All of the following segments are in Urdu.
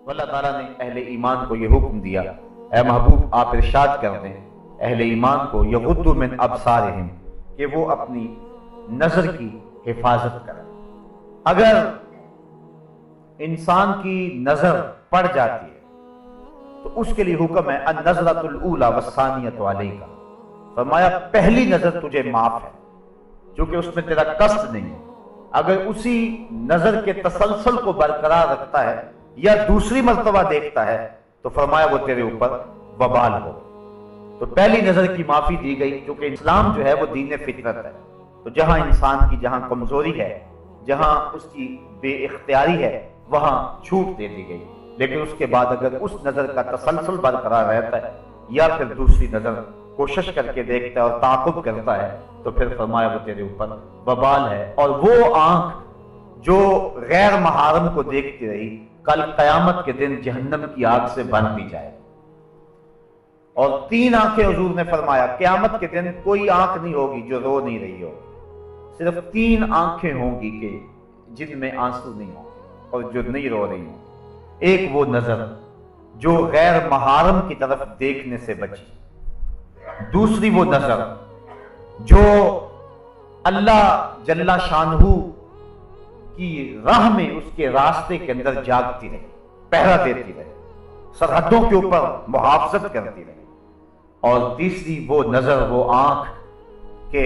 اللہ تعالیٰ نے اہل ایمان کو یہ حکم دیا، اے محبوب آپ ارشاد کر دیں اہل ایمان کو یغضوا من ابصارہم، کہ وہ اپنی نظر کی حفاظت کریں۔ اگر انسان کی نظر پڑ جاتی ہے تو اس کے لیے حکم ہے النظرۃ الاولی والثانیۃ علیک، فرمایا پہلی نظر تجھے معاف ہے چونکہ اس میں تیرا قصد نہیں ہے۔ اگر اسی نظر کے تسلسل کو برقرار رکھتا ہے یا دوسری مرتبہ دیکھتا ہے تو فرمایا وہ تیرے اوپر وبال ہو۔ تو پہلی نظر کی معافی دی گئی کیونکہ اسلام جو ہے وہ دین فطرت ہے، تو جہاں انسان کی جہاں کمزوری ہے، جہاں اس کی بے اختیاری ہے، وہاں چھوٹ دے دی گئی۔ لیکن اس کے بعد اگر اس نظر کا تسلسل برقرار رہتا ہے یا پھر دوسری نظر کوشش کر کے دیکھتا ہے اور تعاقب کرتا ہے تو پھر فرمایا وہ تیرے اوپر وبال ہے۔ اور وہ آنکھ جو غیر محارم کو دیکھتی رہی کل قیامت کے دن جہنم کی آگ سے بھرتی جائے۔ اور 3 آنکھیں حضور نے فرمایا قیامت کے دن کوئی آنکھ نہیں ہوگی جو رو نہیں رہی ہوگی، صرف 3 آنکھیں ہوں گی کہ جن میں آنسو نہیں ہوں اور جو نہیں رو رہی ہوں۔ ایک وہ نظر جو غیر محارم کی طرف دیکھنے سے بچی، دوسری وہ نظر جو اللہ جل شانہ کی راہ میں اس کے راستے کے اندر جاگتی رہے، پہرا دیتی رہے، سرحدوں کے اوپر محافظت کرتی رہے، اور تیسری وہ نظر وہ آنکھ کہ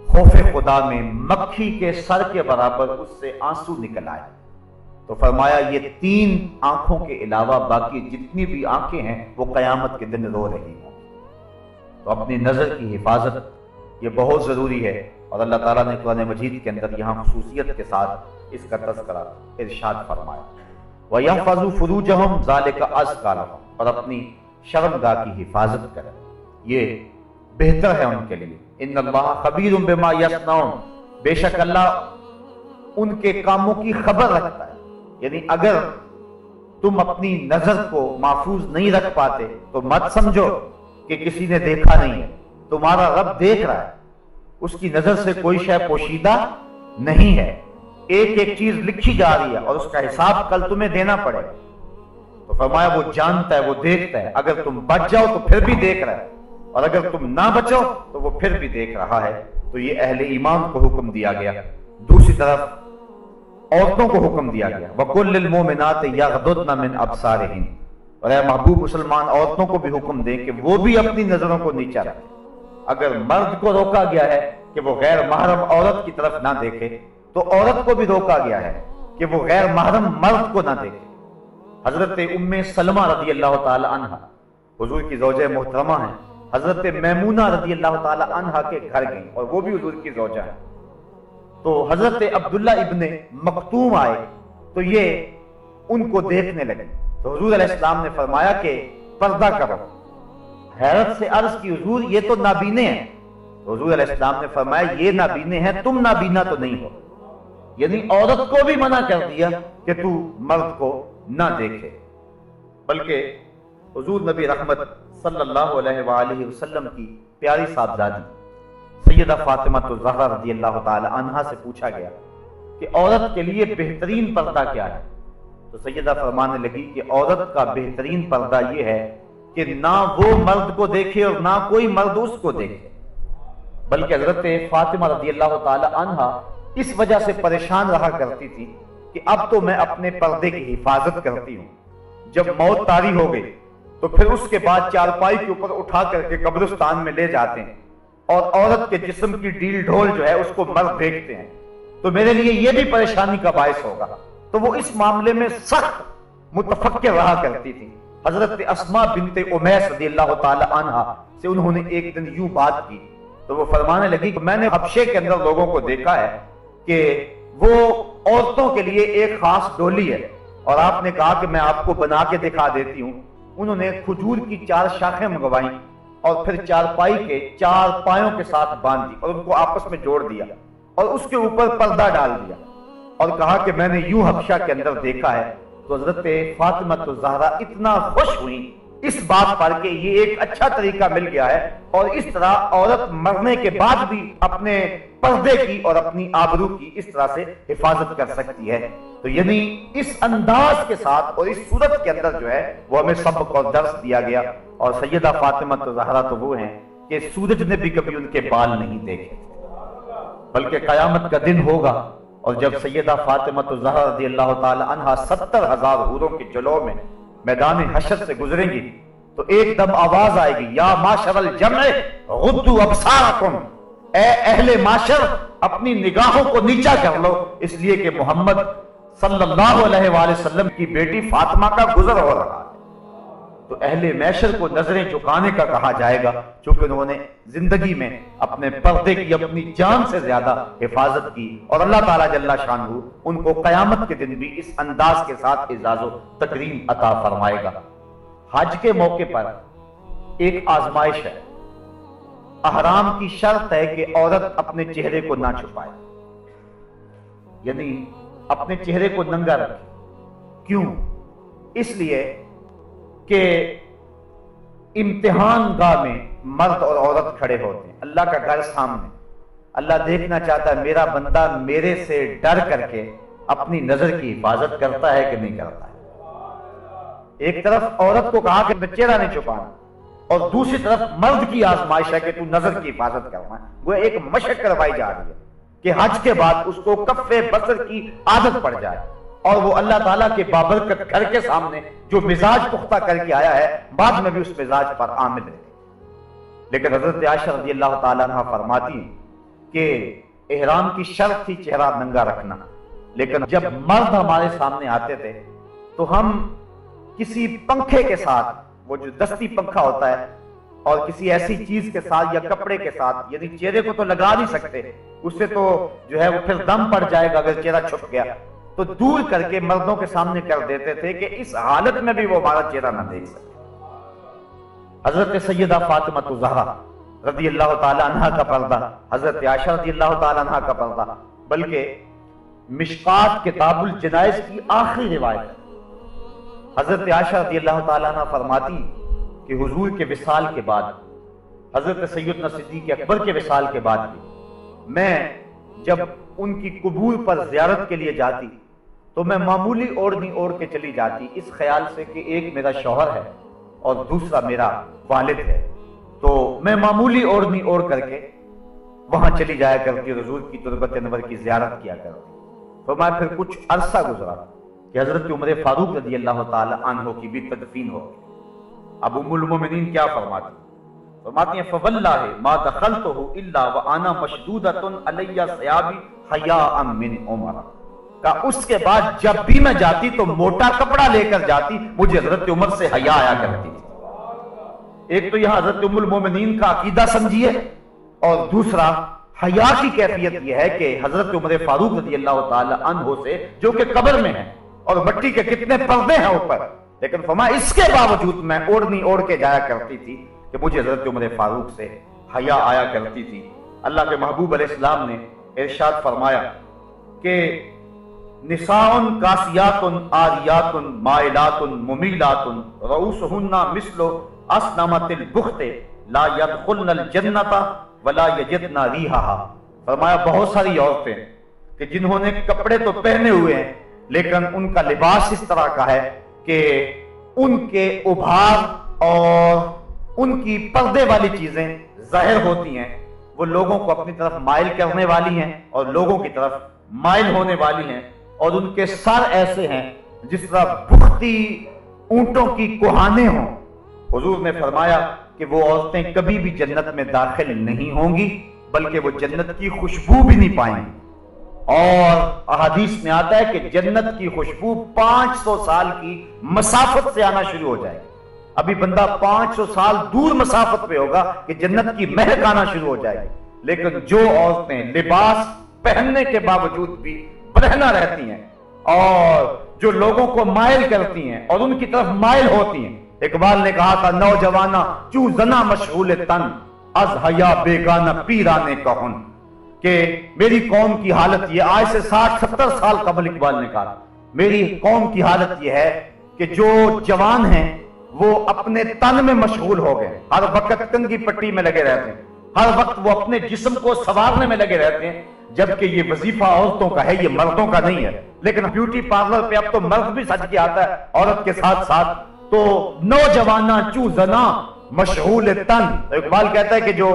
خوف خدا میں مکھی کے سر کے برابر اس سے آنسو نکل آئے۔ تو فرمایا یہ 3 آنکھوں کے علاوہ باقی جتنی بھی آنکھیں ہیں وہ قیامت کے دن رو رہی ہوں۔ تو اپنی نظر کی حفاظت یہ بہت ضروری ہے، اور اللہ تعالیٰ نے قرآن مجید کے اندر یہاں خصوصیت کے ساتھ اس کا تذکرہ ارشاد فرمایا وَيَحْفَظُوا فُرُوجَهُمْ ذَلِكَ أَزْكَىٰ لَهُمْ، اور اپنی شرمگاہ کی حفاظت کریں، یہ بہتر ہے ان کے لیے۔ ان اللہ خبیر بما یصنعون، بے شک اللہ ان کے کاموں کی خبر رکھتا ہے۔ یعنی اگر تم اپنی نظر کو محفوظ نہیں رکھ پاتے تو مت سمجھو کہ کسی نے دیکھا نہیں ہے، تمہارا رب دیکھ رہا ہے، اس کی نظر سے کوئی شے پوشیدہ نہیں ہے، ایک ایک چیز لکھی جا رہی ہے اور اس کا حساب کل تمہیں دینا پڑے گا۔ تو فرمایا وہ جانتا ہے، وہ دیکھتا ہے، اگر تم بچ جاؤ تو پھر بھی دیکھ رہا ہے، اور اگر تم نہ بچو تو وہ پھر بھی دیکھ رہا ہے۔ تو یہ اہل ایمان کو حکم دیا گیا۔ دوسری طرف عورتوں کو حکم دیا گیا وَقُلْ لِلْمُؤْمِنَاتِ يَغْضُضْنَ مِنْ أَبْصَارِهِنَّ، اور اے محبوب مسلمان عورتوں کو بھی حکم دیں کہ وہ بھی اپنی نظروں کو نیچا رکھیں۔ اگر مرد کو روکا گیا ہے کہ وہ غیر محرم عورت کی طرف نہ دیکھے تو عورت کو بھی روکا گیا ہے کہ وہ غیر محرم مرد کو نہ دیکھے۔ حضرت ام سلمہ رضی اللہ تعالی عنہ حضور کی زوجہ محترمہ ہیں، حضرت میمونہ رضی اللہ تعالی عنہ کے گھر گئیں اور وہ بھی حضور کی زوجہ ہیں۔ تو حضرت عبداللہ ابن مکتوم آئے تو یہ ان کو دیکھنے لگے، تو حضور علیہ السلام نے فرمایا کہ پردہ کرو۔ حیرت سے عرض کی حضور یہ تو نابینے ہیں، تو حضور علیہ السلام نے فرمایا یہ نابینے ہیں، تم نابینا تو نہیں ہو۔ یعنی عورت کو بھی منع کر دیا کہ تو مرد کو نہ دیکھے، بلکہ حضور نبی رحمت صلی اللہ علیہ وآلہ وسلم کی پیاری صاحبزادی سیدہ فاطمہ الزہرا رضی اللہ تعالی عنہا سے پوچھا گیا کہ عورت کے لیے بہترین پردہ کیا ہے؟ تو سیدہ فرمانے لگی کہ عورت کا بہترین پردہ یہ ہے کہ نہ وہ مرد کو دیکھے اور نہ کوئی مرد اس کو دیکھے۔ بلکہ حضرت فاطمہ رضی اللہ تعالی عنہا اس وجہ سے پریشان رہا کرتی تھی کہ اب تو میں اپنے پردے کی حفاظت کرتی ہوں، جب موت طاری ہو گئی تو پھر اس کے بعد چارپائی کے اوپر اٹھا کر کے قبرستان میں لے جاتے ہیں اور عورت کے جسم کی ڈیل ڈھول جو ہے اس کو مرد دیکھتے ہیں، تو میرے لیے یہ بھی پریشانی کا باعث ہوگا۔ تو وہ اس معاملے میں سخت متفکر رہا کرتی تھی۔ حضرت اسماء بنت امیس رضی اللہ تعالی عنہا سے انہوں نے ایک دن یوں بات کی تو وہ فرمانے لگی کہ میں نے حبشے کے اندر لوگوں کو دیکھا ہے کہ وہ عورتوں کے لیے ایک خاص ڈولی ہے، اور آپ نے کہا کہ میں آپ کو بنا کے دکھا دیتی ہوں۔ انہوں نے کھجور کی 4 شاخیں منگوائیں اور پھر چارپائی کے 4 پایوں کے ساتھ باندھ دی اور ان کو آپس میں جوڑ دیا اور اس کے اوپر پردہ ڈال دیا اور کہا کہ میں نے یوں حبشہ کے اندر دیکھا ہے۔ تو حضرت فاطمہ الزہرا اتنا خوش ہوئی، اس بات پر کہ یہ ایک اچھا طریقہ مل گیا ہے اور اس طرح عورت مرنے کے بعد بھی اپنے پردے کی اور اپنی آبرو کی اس طرح سے حفاظت کر سکتی ہے. تو یعنی اس انداز کے ساتھ اور اس صورت کے اندر جو ہے وہ ہمیں سبق اور درس دیا گیا. اور سیدہ فاطمہ زہرا تو وہ ہیں کہ سورج نے بھی کبھی ان کے بال نہیں دیکھے، بلکہ قیامت کا دن ہوگا اور جب سیدہ فاطمہ زہرا رضی اللہ تعالی عنہا 70,000 حوروں کے جلوہ میں میدان حشر سے گزریں گی تو ایک دم آواز آئے گی، یا معاشر الجمع غضوا ابصارکم، اے اہل معاشر اپنی نگاہوں کو نیچا کر لو، اس لیے کہ محمد صلی اللہ علیہ وآلہ وسلم کی بیٹی فاطمہ کا گزر ہو رہا ہے. تو اہل معاشر کو نظریں جھکانے کا کہا جائے گا چونکہ انہوں نے زندگی میں اپنے پردے کی اپنی جان سے زیادہ حفاظت کی، اور اللہ تعالیٰ جل شانہ ان کو قیامت کے دن بھی اس انداز کے ساتھ اعزاز و تکریم عطا فرمائے گا. حج کے موقع پر ایک آزمائش ہے. احرام کی شرط ہے کہ عورت اپنے چہرے کو نہ چھپائے، یعنی اپنے چہرے کو ننگا رکھے. کیوں؟ اس لیے کہ امتحان گاہ میں مرد اور عورت کھڑے ہوتے ہیں، اللہ کا گھر سامنے. اللہ دیکھنا چاہتا ہے میرا بندہ میرے سے ڈر کر کے اپنی نظر کی حفاظت کرتا ہے کہ نہیں کرتا ہے. ایک طرف عورت کو کہا کہ چہرہ نہیں چھپانا اور دوسری طرف مرد کی آزمائش ہے کہ تو نظر کی حفاظت کرنا ہے. وہ ایک مشق کروائی جا رہی ہے کہ حج کے بعد اس کو کف بصر کی عادت پڑ جائے اور وہ اللہ تعالیٰ کے بابرکت گھر کے سامنے جو مزاج پختہ کر کے آیا ہے بعد میں بھی اس مزاج پر عامل ہے. لیکن حضرت عائشہ رضی اللہ تعالیٰ عنہ فرماتی ہیں کہ احرام کی شرط تھی چہرہ ننگا رکھنا، لیکن جب مرد ہمارے سامنے آتے تھے تو ہم کسی پنکھے کے ساتھ، وہ جو دستی پنکھا ہوتا ہے، اور کسی ایسی چیز کے ساتھ یا کپڑے کے ساتھ، یعنی چہرے کو تو لگا نہیں سکتے، اس سے تو جو ہے وہ پھر دم پڑ جائے گا اگر چہرہ چھپ گیا، تو دور کر کے مردوں کے سامنے کر دیتے تھے کہ اس حالت میں بھی وہ ہمارا چہرہ نہ دیکھ سکے. حضرت سیدہ فاطمہ زہرا رضی اللہ تعالی عنہا کا پردہ، حضرت عائشہ رضی اللہ تعالی عنہا کا پردہ، بلکہ مشکات کتاب الجنائز کی آخری روایت حضرت عائشہ رضی اللہ تعالی عنہا فرماتی کہ حضور کے وصال کے بعد، حضرت سیدنا صدیق اکبر کے وصال کے بعد بھی میں جب ان کی قبور پر زیارت کے لیے جاتی تو میں معمولی اوڑھنی اوڑھ کے چلی جاتی اس خیال سے کہ ایک میرا شوہر ہے اور دوسرا میرا والد ہے، تو میں معمولی اوڑھنی اوڑھ کر کے وہاں چلی جایا کرتی، حضور کی تربت انور کی زیارت کیا کرتی. تو میں پھر کچھ عرصہ گزرا کہ حضرت عمر فاروق رضی اللہ تعالی عنہ کی بھی تدفین ہو. اب ام المومنین کیا فرماتی ہیں فواللہ ما دخلتہ الا وانا مشدودۃ علی ثیابی حیاء من عمر، کہ اس کے بعد جب بھی میں جاتی تو موٹا کپڑا لے کر جاتی، مجھے حضرت عمر سے حیا آیا کرتی تھی. ایک تو یہاں حضرت ام المومنین کا عقیدہ سمجھیے، اور دوسرا حیا کی کیفیت یہ ہے کہ حضرت عمر فاروق رضی اللہ تعالی عنہ سے جو کہ قبر میں ہیں اور مٹی کے کتنے پردے ہیں اوپر، لیکن فرمایا اس کے باوجود میں اوڑھنی اوڑھ کے جایا کرتی تھی کہ مجھے حضرت عمر فاروق سے حیا آیا کرتی تھی. اللہ کے محبوب علیہ السلام نے ارشاد فرمایا کہ نساء کاسیات عاریات مائلات ممیلات رؤوسہن مثل اسنمۃ البخت لا يدخلن الجنۃ ولا یجدن ریحہا. فرمایا بہت ساری عورتیں کہ جنہوں نے کپڑے تو پہنے ہوئے ہیں لیکن ان کا لباس اس طرح کا ہے کہ ان کے ابھار اور ان کی پردے والی چیزیں ظاہر ہوتی ہیں، وہ لوگوں کو اپنی طرف مائل کرنے والی ہیں اور لوگوں کی طرف مائل ہونے والی ہیں، اور ان کے سر ایسے ہیں جس طرح بختی اونٹوں کی کوہانے ہوں. حضور نے فرمایا کہ وہ عورتیں کبھی بھی جنت میں داخل نہیں ہوں گی بلکہ وہ جنت کی خوشبو بھی نہیں پائیں گی. اور احادیث میں آتا ہے کہ جنت کی خوشبو 500 سال کی مسافت سے آنا شروع ہو جائے گی. ابھی بندہ 500 سال دور مسافت پہ ہوگا کہ جنت کی مہک آنا شروع ہو جائے گی. لیکن جو عورتیں لباس پہننے کے باوجود بھی برہنہ رہتی ہیں اور جو لوگوں کو مائل کرتی ہیں اور ان کی طرف مائل ہوتی ہیں، اقبال نے کہا تھا نوجوانہ چو زنا مشغول تن از حیا بیگانہ پیرانے کہن، کہ میری قوم کی حالت یہ، آج سے 60-70 سال قبل اقبال نے کہا میری قوم کی حالت یہ ہے کہ جو جوان ہیں وہ اپنے تن میں مشغول ہو گئے، ہر وقت کنگھی پٹی میں لگے رہتے ہیں، ہر وقت وہ اپنے جسم کو سنوارنے میں لگے رہتے ہیں، جبکہ یہ وظیفہ عورتوں کا ہے، یہ مردوں کا نہیں ہے۔ لیکن بیوٹی پارلر پہ اب تو مرد بھی سج کے آتا ہے عورت کے ساتھ ساتھ۔ تو نوجواناں چو زناں مشغول تن، اقبال کہتا ہے کہ جو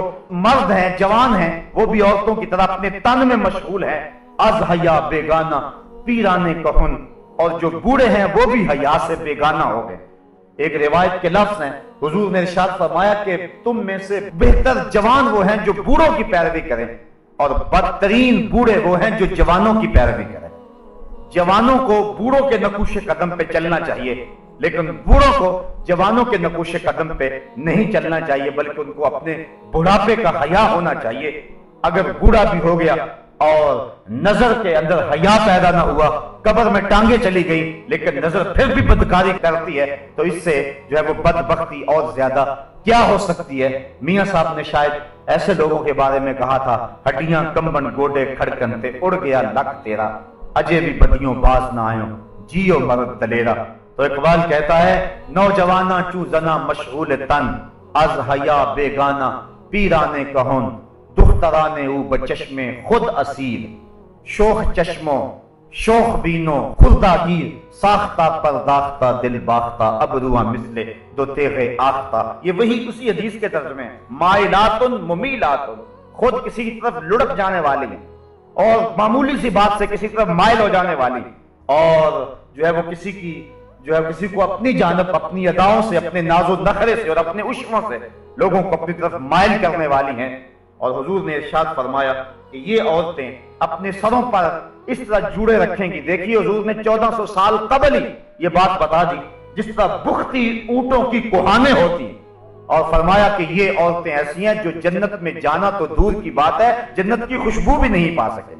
مرد ہیں، جوان ہیں، وہ بھی عورتوں کی طرح اپنے تن میں مشغول ہیں۔ از حیا بیگانہ پیرانے کہن، اور جو بوڑھے ہیں وہ بھی حیا سے بیگانہ ہو گئے۔ ایک روایت کے لفظ ہیں، حضور نے ارشاد فرمایا کہ تم میں سے بہتر جوان وہ ہیں جو بوڑھوں کی پیروی کریں، اور بدترین بوڑھے وہ ہیں جو جوانوں کی پیروی کریں۔ جوانوں کو بوڑھوں کے نقوش قدم پہ چلنا چاہیے، لیکن بوڑھوں کو جوانوں کے نقوش قدم پہ نہیں چلنا چاہیے، بلکہ ان کو اپنے بڑھاپے کا حیا ہونا چاہیے۔ اگر بوڑھا بھی ہو گیا اور نظر کے اندر حیا پیدا نہ ہوا، قبر میں ٹانگیں چلی گئی، لیکن نظر پھر بھی بدکاری کرتی ہے، تو اس سے جو ہے وہ بدبختی اور زیادہ کیا ہو سکتی ہے۔ میاں صاحب نے شاید ایسے لوگوں کے بارے میں کہا تھا، ہڈیاں کمبن گوڈے کھڑکن تے اڑ گیا لک تیرا، اجے بھی بدیوں باز نہ آئیں جیو مرد دلیرا۔ تو اقبال کہتا ہے نوجواناں چو زنا مشغول تن، از حیا بیگانہ پیرانے کہن، دخترانے او بچشم خود اسیر، شوخ چشموں شوخ بینوں خردہ گیر، ساختہ پرداختہ دل باختہ ابروہ مثل دو تیغ آختہ۔ یہ وہی اسی حدیث کے ترجمے ہیں، مائلات ممیلات، خود کسی کی طرف لڑک جانے والی ہیں اور معمولی سی بات سے کسی طرف مائل ہو جانے والی، اور جو ہے وہ کسی کو اپنی جانب اپنی اداؤں سے، اپنے ناز و نخرے سے اور اپنے عشقوں سے لوگوں کو اپنی طرف مائل کرنے والی ہیں۔ اور حضور نے ارشاد فرمایا کہ یہ عورتیں اپنے سروں پر اس طرح جوڑے رکھیں گی۔ دیکھیے حضور نے 1400 سال قبل ہی یہ بات بتا دی، جس طرح بختی اونٹوں کی کوہانیں ہوتی ہیں، اور فرمایا کہ یہ عورتیں ایسی ہیں جو جنت میں جانا تو دور کی بات ہے، جنت کی خوشبو بھی نہیں پا سکیں۔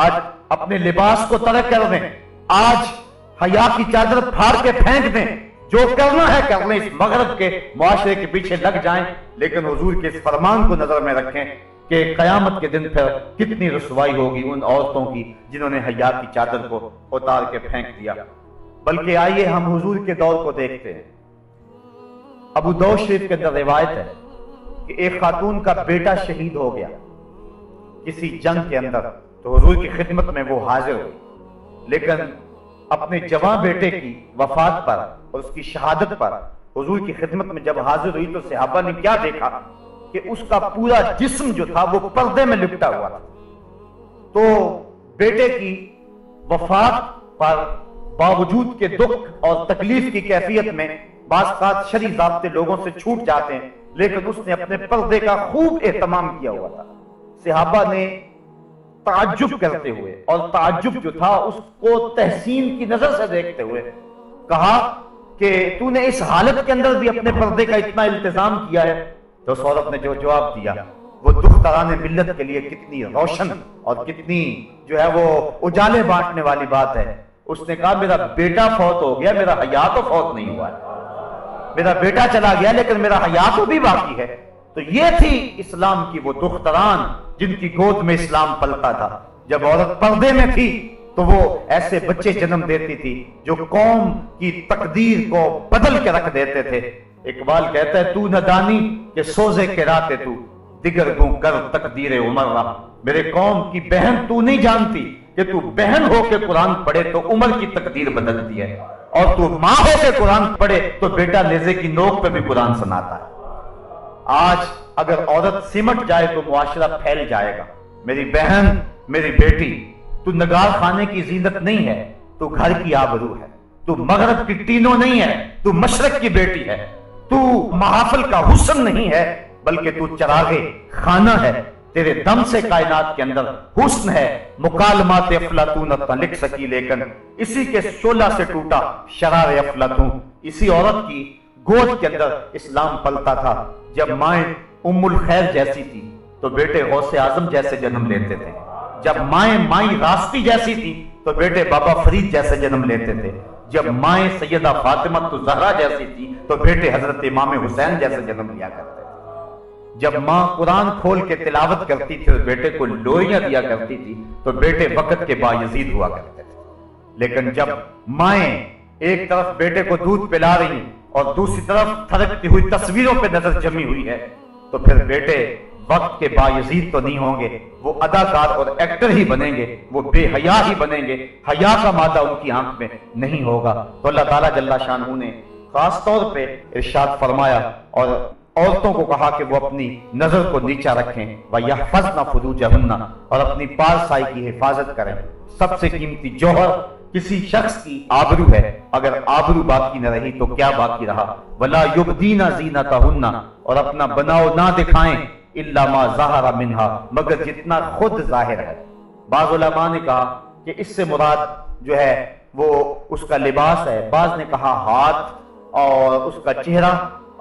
آج اپنے لباس کو ترک کر دیں، آج حیا کی چادر پھاڑ کے پھینک دیں، جو کرنا ہے کر لیں، اس مغرب کے معاشرے کے پیچھے لگ جائیں، لیکن حضور کے اس فرمان کو نظر میں رکھیں کہ قیامت کے دن پھر کتنی رسوائی ہوگی ان عورتوں کی جنہوں نے حیا کی چادر کو اتار کے پھینک دیا۔ بلکہ آئیے ہم حضور کے دور کو دیکھتے ہیں۔ ابو داؤد شریف کے اندر روایت ہے کہ ایک خاتون کا بیٹا شہید ہو گیا کسی جنگ کے اندر، تو حضور کی خدمت میں وہ حاضر ہوئی، لیکن اپنے جوان بیٹے کی وفات پر اور اس کی شہادت پر حضور کی خدمت میں جب حاضر ہوئی تو صحابہ نے کیا دیکھا کہ اس کا پورا جسم جو تھا وہ پردے میں لپٹا ہوا تھا۔ تو بیٹے کی وفات پر باوجود کے دکھ اور تکلیف کی کیفیت میں بعض اوقات شرعی ضابطے لوگوں سے چھوٹ جاتے ہیں، لیکن اس نے اپنے پردے کا خوب اہتمام کیا ہوا تھا۔ صحابہ نے تعجب کرتے ہوئے، اور تعجب جو تھا اس کو تحسین کی نظر سے دیکھتے ہوئے کہا کہ تو نے اس حالت کے اندر بھی اپنے پردے کا اتنا التزام کیا ہے؟ تو اس عورت نے جو جواب دیا وہ دختران ملت کے لیے کتنی روشن اور کتنی جو ہے وہ اجالے بانٹنے والی بات ہے۔ اس نے کہا میرا بیٹا فوت ہو گیا، میرا حیا تو فوت نہیں ہوا ہے، میرا بیٹا چلا گیا لیکن میرا حیا تو بھی باقی ہے۔ تو یہ تھی اسلام کی وہ دختران جن کی گود میں اسلام پلتا تھا۔ جب عورت پردے میں تھی تو وہ ایسے بچے جنم دیتی تھی جو قوم کی تقدیر کو بدل کے رکھ دیتے تھے۔ اقبال کہتا ہے تو نہ دانی کہ سوزے کے راتے تو دیگر گوں کر تقدیر عمر را، میرے قوم کی بہن تو نہیں جانتی کہ تو بہن ہو کے قرآن پڑھے تو عمر کی تقدیر بدلتی ہے، اور تو ماں ہو کے قرآن پڑھے تو بیٹا نیزے کی نوک پہ بھی قرآن سناتا ہے۔ آج اگر عورت سمٹ جائے تو معاشرہ پھیل جائے گا۔ میری بہن، میری بیٹی، تو نگار خانے کی زینت نہیں ہے، تو گھر کی آبرو ہے، تو مغرب کی ٹینوں نہیں ہے، تو مشرق کی بیٹی ہے، تو محافل کا حسن نہیں ہے بلکہ تو چراغ خانہ ہے۔ تیرے دم سے کائنات کے اندر حسن ہے، مکالمات افلاطون نہ لکھ سکی لیکن اسی کے شعلہ سے ٹوٹا شرار افلاطون۔ اسی عورت کی گود کے اندر اسلام پلتا تھا۔ جب مائیں ام الخیر جیسی تھی تو بیٹے غوث اعظم جیسے جنم لیتے تھے، جب مائیں راستی جیسی تھی تو بیٹے بابا فرید جیسے جنم لیتے تھے، جب مائیں سیدہ فاطمہ زہرا جیسی تھی تو بیٹے حضرت امام حسین جیسے جنم لیا کرتے تھے، جب ماں قرآن کھول کے تلاوت کرتی تھی اور بیٹے کو لوریاں دیا کرتی تھی تو بیٹے وقت کے بایزید ہوا کرتے تھے۔ لیکن جب مائیں ایک طرف بیٹے کو دودھ پلا رہی اور دوسری طرف تھرکتی ہوئی تصویروں پہ نظر جمی ہوئی ہے، تو پھر بیٹے وقت کے بایزید تو نہیں ہوں گے، وہ اداکار اور ایکٹر ہی بنیں گے، وہ بے حیا ہی بنیں گے، حیا کا مادہ ان کی آنکھ میں نہیں ہوگا۔ تو اللہ تعالیٰ جل شانہ نے خاص طور پہ ارشاد فرمایا اور عورتوں کو کہا کہ وہ اپنی نظر کو نیچا رکھیں وَيَحْفَظْنَ فُرُوجَهُنَّ، اور اپنی پارسائی کی حفاظت کریں۔ سب سے قیمتی جوہر کسی شخص کی آبرو ہے، اگر آبرو باقی نہ رہی تو کیا باقی رہا؟ وَلَا يُبْدِينَ زِينَتَهُنَّ، اور اپنا بناؤ نہ دکھائیں إِلَّا مَا ظَهَرَ مِنْهَا، مگر جتنا خود ظاہر ہے۔ بعض علماء نے کہا کہ اس سے مراد جو ہے وہ اس کا لباس ہے، بعض نے کہا ہاتھ اور اس کا چہرہ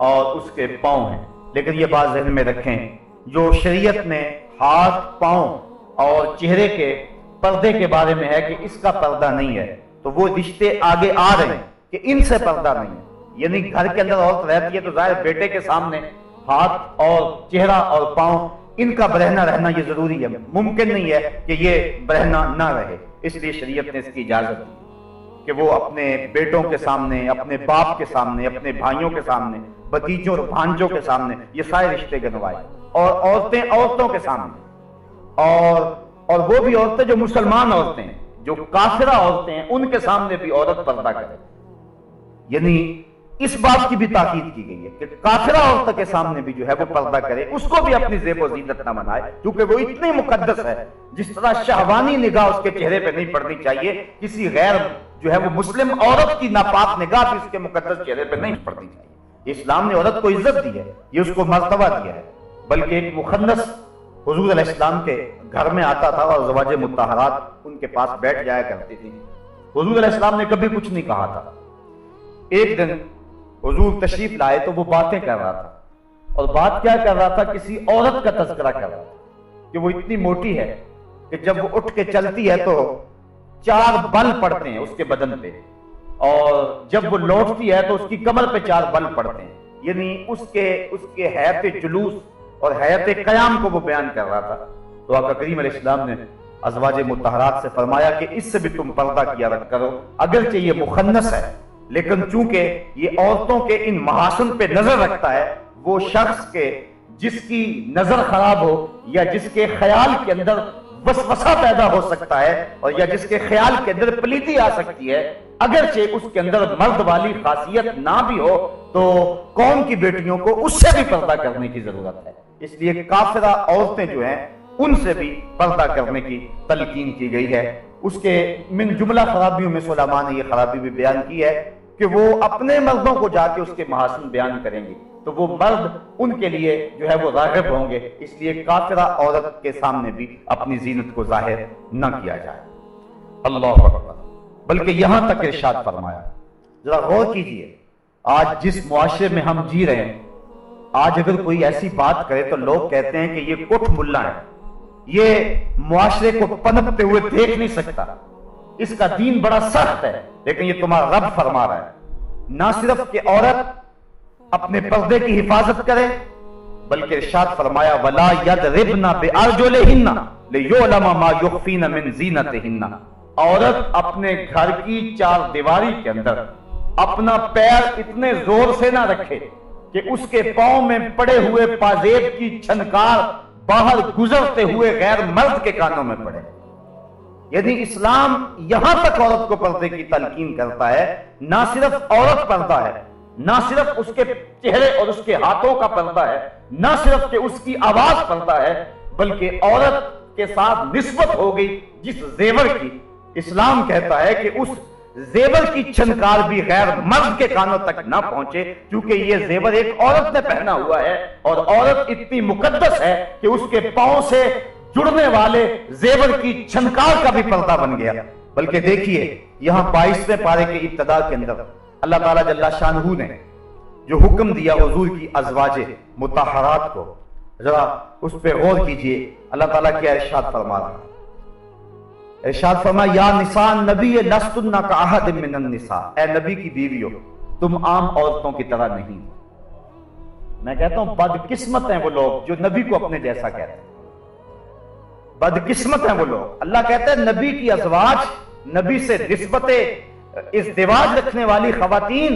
اور اس کے پاؤں ہیں، لیکن یہ بات ذہن میں رکھیں، جو شریعت نے ہاتھ، پاؤں اور چہرے کے پردے کے بارے میں ہے کہ اس کا پردہ نہیں ہے، تو وہ رشتے آگے آ رہے ہیں کہ ان سے پردہ نہیں ہے، یعنی گھر کے اندر عورت رہتی ہے تو ظاہر بیٹے کے سامنے ہاتھ اور چہرہ اور پاؤں ان کا برہنہ رہنا یہ ضروری ہے، ممکن نہیں ہے کہ یہ برہنہ نہ رہے، اس لیے شریعت نے اس کی اجازت دی کہ وہ اپنے بیٹوں کے سامنے، اپنے باپ کے سامنے، اپنے بھائیوں کے سامنے، بھتیجوں اور بھانجوں کے سامنے یہ سارے رشتے گنوائے، اور عورتیں عورتوں کے سامنے، اور وہ بھی عورتیں جو مسلمان عورتیں ہیں، جو کافرہ عورتیں ہیں ان کے سامنے بھی عورت پردہ کرے۔ یعنی اس بات کی بھی تاکید کی گئی ہے کہ کافرہ عورت کے سامنے بھی جو ہے وہ پردہ کرے، اس کو بھی اپنی زیب و زینت نہ بنائے، کیونکہ وہ اتنی مقدس ہے، جس طرح شہوانی نگاہ اس کے چہرے پہ نہیں پڑنی چاہیے، کسی غیر جو ہے وہ مسلم عورت کی ناپاک نگاہ بھی اس کے مقدس چہرے پہ نہیں پڑنی چاہیے۔ اسلام نے عورت کو عزت دی ہے، یہ اس کو مرتبہ دیا ہے، بلکہ ایک مخنث حضور علیہ السلام کے گھر میں آتا تھا اور ازواج مطہرات ان کے پاس بیٹھ جایا کرتی تھی، حضور علیہ السلام نے کبھی کچھ نہیں کہا تھا۔ ایک دن حضور تشریف لائے تو وہ باتیں کر رہا تھا، اور بات کیا کر رہا تھا؟ کسی عورت کا تذکرہ کر رہا تھا کہ وہ اتنی موٹی ہے کہ جب وہ اٹھ کے چلتی ہے تو 4 بل پڑتے ہیں اس کے بدن پہ، اور جب وہ لوٹتی ہے تو اس کی کمر پہ 4 بل پڑتے ہیں، یعنی اس کے حیات جلوس اور حیات قیام کو وہ بیان کر رہا تھا۔ تو آقا کریم علیہ السلام نے ازواج مطہرات سے فرمایا کہ اس سے بھی تم پردہ کیا رکھ کرو، اگرچہ یہ مخنث ہے لیکن چونکہ یہ عورتوں کے ان محاسن پہ نظر رکھتا ہے، وہ شخص کے جس کی نظر خراب ہو یا جس کے خیال کے اندر وسوسہ پیدا ہو سکتا ہے اور یا جس کے خیال کے اندر پلیتی آ سکتی ہے، اگرچہ اس کے اندر مرد والی خاصیت نہ بھی ہو تو قوم کی بیٹیوں کو اس سے بھی پردہ کرنے کی ضرورت ہے۔ اس لیے کافرہ عورتیں جو ہیں ان سے بھی پردہ کرنے کی تلقین کی گئی ہے۔ اس کے من جملہ خرابیوں میں علماء نے یہ خرابی بھی بیان کی ہے کہ وہ اپنے مردوں کو جا کے اس کے محاسن بیان کریں گے تو وہ مرد ان کے لیے جو ہے وہ راغب ہوں گے، اس لیے کافرہ عورت کے سامنے بھی اپنی زینت کو ظاہر نہ کیا جائے۔ اللہ اکبر۔ بلکہ یہاں تک ارشاد فرمایا، ذرا غور کیجئے، آج جس معاشرے میں ہم جی رہے ہیں، آج اگر کوئی ایسی بات کرے تو لوگ کہتے ہیں کہ یہ کٹ ملا ہے، یہ معاشرے کو پنپتے ہوئے دیکھ نہیں سکتا، اس کا دین بڑا سخت ہے، لیکن یہ تمہارا رب فرما رہا ہے نہ صرف کہ عورت اپنے پردے کی حفاظت کرے بلکہ ارشاد فرمایا وَلَا يَضْرِبْنَ بِأَرْجُلِهِنَّ لِيُعْلَمَ مَا يُخْفِينَ مِنْ زِينَتِهِنَّ۔ عورت اپنے گھر کی 4 دیواری کے اندر اپنا پیر اتنے زور سے نہ رکھے کہ اس کے پاؤں میں پڑے ہوئے پازیب کی چھنکار باہر گزرتے ہوئے غیر مرد کے کانوں میں پڑے۔ یعنی اسلام یہاں تک عورت کو پردے کی تلقین کرتا ہے، نہ صرف عورت پردہ ہے، نہ صرف اس کے چہرے اور اس کے ہاتھوں کا پردہ ہے، نہ صرف کہ اس کی آواز پردہ ہے، بلکہ عورت کے ساتھ نسبت ہو گئی جس زیور کی، اسلام کہتا ہے کہ اس زیور کی چھنکار بھی غیر مرد کے کانوں تک نہ پہنچے، کیونکہ یہ زیور ایک عورت نے پہنا ہوا ہے اور عورت اتنی مقدس ہے کہ اس کے پاؤں سے جڑنے والے زیور کی چھنکار کا بھی پردہ بن گیا۔ بلکہ دیکھیے یہاں 22ویں پارے کے ابتدا کے اندر اللہ تعالیٰ جل شانہ نے جو حکم دیا حضور کی ازواج مطہرات کو، ذرا اس پہ غور کیجئے، اللہ تعالیٰ کیا ارشاد فرما رہا ہے۔ ارشاد فرمایا یا نساء نبی لستن کاحد من النساء، اے نبی کی بیویوں تم عام عورتوں کی طرح نہیں۔ میں کہتا ہوں بدقسمت ہیں وہ لوگ جو نبی کو اپنے جیسا کہتے ہیں، بدقسمت ہیں وہ لوگ۔ اللہ کہتا ہے نبی کی ازواج، نبی سے نسبت ازدواج رکھنے والی خواتین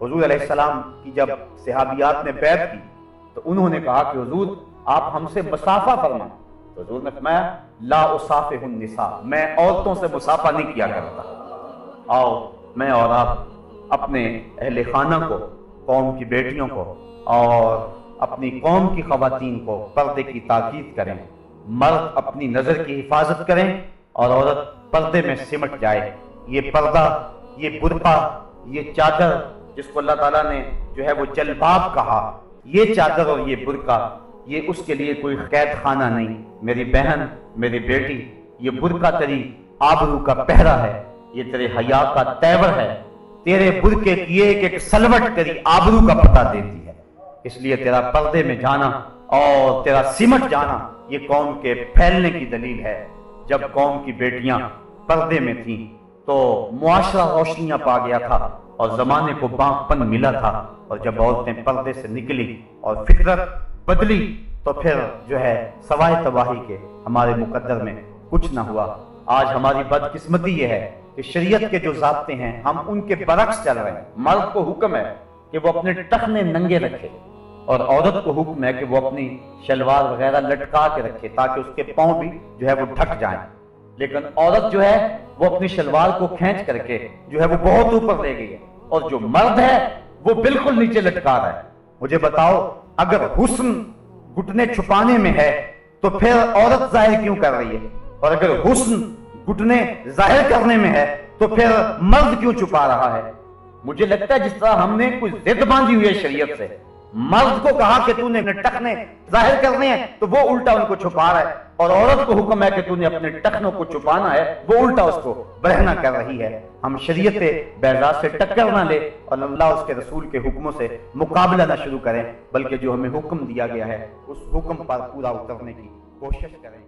حضور علیہ السلام کی جب صحابیات نے بیعت کی تو انہوں نے کہا کہ حضور آپ ہم سے مصافحہ فرمائیں، تو حضور نے فرمایا لا اصافح النساء، میں عورتوں سے مصافحہ نہیں کیا کرتا۔ آؤ میں اور آپ اپنے اہل خانہ کو، قوم کی بیٹیوں کو اور اپنی قوم کی خواتین کو پردے کی تاکید کریں۔ مرد اپنی نظر کی حفاظت کریں اور عورت پردے میں سمٹ جائے۔ یہ پردہ، یہ برقع، یہ چادر جس کو اللہ تعالیٰ نے جو ہے وہ جلباب کہا، یہ چادر اور یہ برقع، یہ اس کے لیے کوئی قید خانہ نہیں۔ میری بہن، میری بیٹی، یہ برقع تیری آبرو کا پہرا ہے، یہ تیرے حیا کا تیور ہے۔ تیرے برقعے کی ایک ایک سلوٹ تیری آبرو کا پتہ دیتی ہے۔ اس لیے تیرا پردے میں جانا اور تیرا سمٹ جانا یہ قوم کے پھیلنے کی دلیل ہے۔ جب قوم کی بیٹیاں پردے میں تھیں تو معاشرہ روشنیاں پا گیا تھا اور زمانے کو باغ پن ملا تھا، اور جب عورتیں پردے سے نکلی اور فطرت بدلی تو پھر جو ہے سوائے تباہی کے ہمارے مقدر میں کچھ نہ ہوا۔ آج ہماری بدقسمتی یہ ہے کہ شریعت کے جو ضابطے ہیں ہم ان کے برعکس چل رہے ہیں۔ مرد کو حکم ہے کہ وہ اپنے ٹخنے ننگے رکھے اور عورت کو حکم ہے کہ وہ اپنی شلوار وغیرہ لٹکا کے رکھے تاکہ اس کے پاؤں بھی جو ہے وہ ڈھک جائیں، لیکن عورت جو ہے وہ اپنی شلوار کو کھینچ کر کے جو ہے وہ بہت اوپر لے گئی ہے، اور جو مرد ہے وہ بالکل نیچے لٹکا رہا ہے۔ مجھے بتاؤ اگر حسن گھٹنے چھپانے میں ہے تو پھر عورت ظاہر کیوں کر رہی ہے، اور اگر حسن گھٹنے ظاہر کرنے میں ہے تو پھر مرد کیوں چھپا رہا ہے؟ مجھے لگتا ہے جس طرح ہم نے کوئی ضد باندھی ہوئی ہے شریعت سے، مرد کو کہا کہ تو نے اپنے ٹخنے ظاہر کرنے ہیں تو وہ الٹا ان کو چھپا رہا ہے، اور عورت کو حکم ہے کہ تو نے اپنے ٹخنوں کو چھپانا ہے، وہ الٹا اس کو برہنہ کر رہی ہے۔ ہم شریعت بیضاء سے ٹکر نہ لے اور اللہ اس کے رسول کے حکموں سے مقابلہ نہ شروع کریں، بلکہ جو ہمیں حکم دیا گیا ہے اس حکم پر پورا اترنے کی کوشش کریں۔